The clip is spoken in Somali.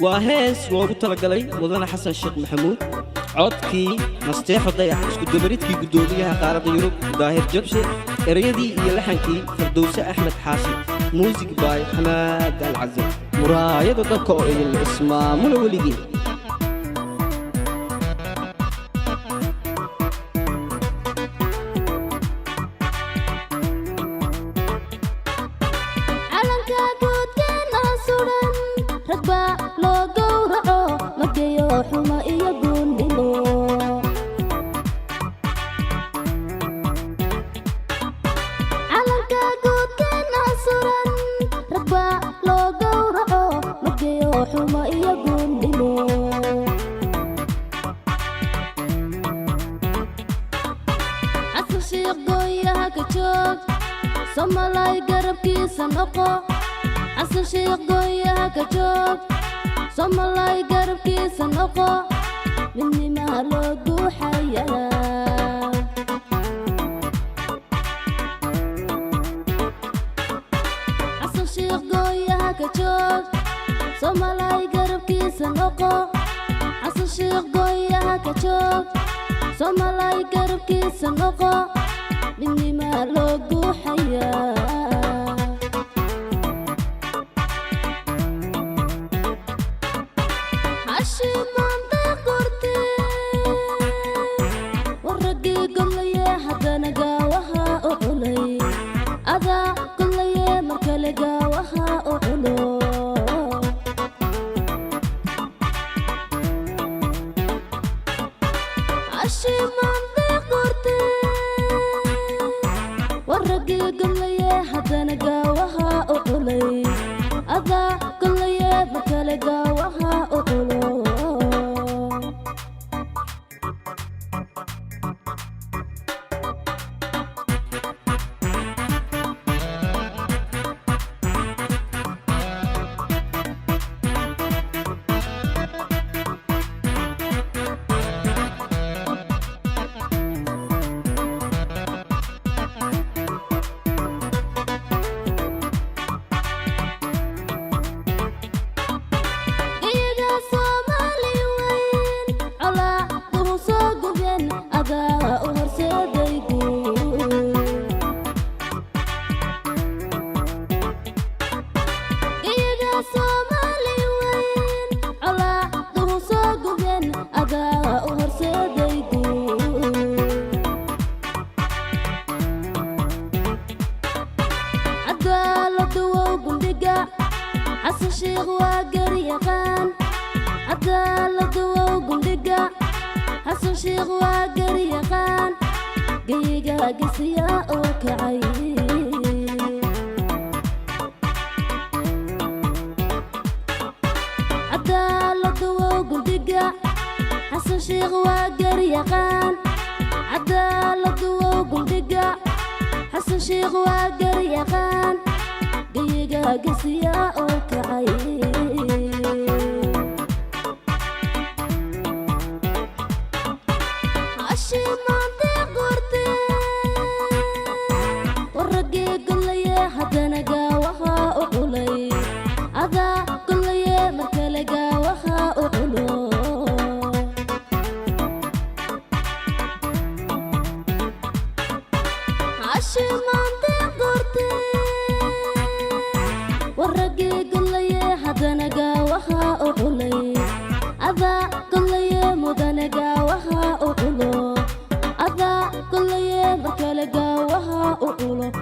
وهيس وقتل قلي وضنا حسن الشيخ محمود عدكي مستيح ضيع اسكو دبريتكي قدوميها قارة يوروب ظاهر جبشي ريدي يلحنكي فردوسة أحمد حاشي موسيقى باي حماد العزم مرايد ضكو الاسم ملوليين Somalay garabkiisa noqo Xasan Sheekh gooyaha ka joog Somalay garabkiisa noqo midnima loo duuxayaa Xasan Sheekh gooyaha ka joog Somalay garabkiisa noqo Xasan Sheekh gooyaha ka joog Somalay garabkiisa noqo midnima loo duuxayaa Xasan Sheekh waa garyaqaan cadaalad waa gundhiga Xasan Sheekh waa garyaqaan geyga gisiya oo kacay cadaalad waa gundhiga Xasan Sheekh waa garyaqaan cadaalad waa gundhiga Xasan Sheekh waa garyaqaan geyga gisiya oo kacay كل يوم كل جوها أقوله